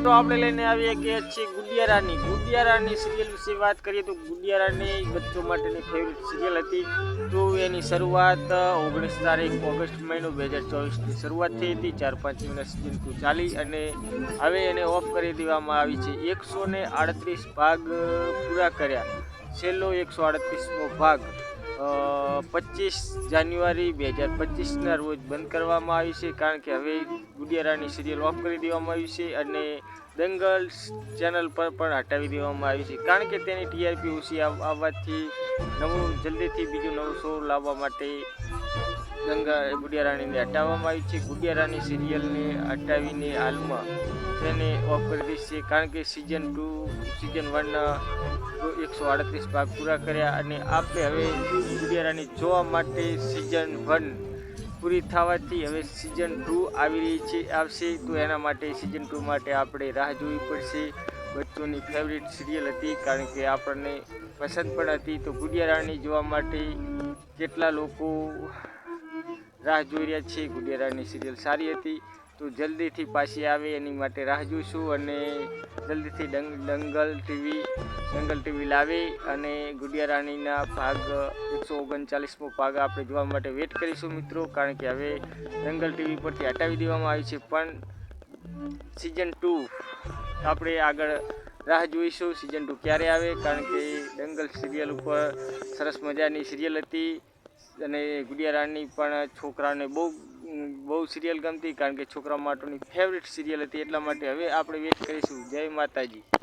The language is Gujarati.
મિત્રો આપણે લઈને આવીએ ગયા છીએ ગુડિયારાની સિરિયલ વિશે વાત કરીએ તો ગુડિયારાની બચ્ચો માટેની ફેવરિટ સિરિયલ હતી। તો એની શરૂઆત 19 તારીખ ઓગસ્ટ મહિનો 2024 શરૂઆત થઈ હતી। 4-5 મહિના સિઝન 2 ચાલી અને હવે એને ઓફ કરી દેવામાં આવી છે। 138 ભાગ પૂરા કર્યા। છેલ્લો 138મો ભાગ 25 જાન્યુઆરી 2025ના રોજ બંધ કરવામાં આવી છે, કારણ કે હવે ગુડિયારાની સિરિયલ ઓફ કરી દેવામાં આવી છે અને દંગલ ચેનલ પર પણ હટાવી દેવામાં આવી છે, કારણ કે તેની ટીઆરપી ઓછી આવવાથી જલ્દીથી બીજો નવો શો લાવવા માટે ગુડિયારાણીને હટાવવામાં આવી છે। ગુડિયારાની સિરિયલને હટાવીને હાલમાં તેને ઓફ કરી દીધી છે, કારણ કે સિઝન 1 138 ભાગ પૂરા કર્યા અને આપણે હવે ગુડિયારાની જોવા માટે સિઝન 1 પૂરી થવાથી હવે સિઝન 2 આવી રહી આવશે। તો એના માટે સિઝન 2 માટે આપણે રાહ જોવી પડશે। બચ્ચોની ફેવરિટ સિરિયલ હતી, કારણ કે આપણને પસંદ પણ હતી। તો ગુડિયારાની જોવા માટે કેટલા લોકો રાહ જોઈ રહ્યા છે। ગુડિયારાની સિરિયલ સારી હતી, તો જલ્દીથી પાછી આવે એની માટે રાહ જોઈશું અને જલ્દીથી દંગલ ટીવી લાવે અને ગુડિયારાણીના ભાગ 139મો ભાગ આપણે જોવા માટે વેટ કરીશું મિત્રો, કારણ કે હવે દંગલ ટીવી પરથી હટાવી દેવામાં આવી છે, પણ સિઝન 2 આપણે આગળ રાહ જોઈશું સિઝન 2 ક્યારે આવે, કારણ કે દંગલ સિરિયલ ઉપર સરસ મજાની સિરિયલ હતી અને ગુડિયારાની પણ છોકરાને બહુ સિરિયલ ગમતી, કારણ કે છોકરા માટેની ફેવરિટ સિરિયલ હતી। એટલા માટે હવે આપણે વેટ કરીશું। જય માતાજી।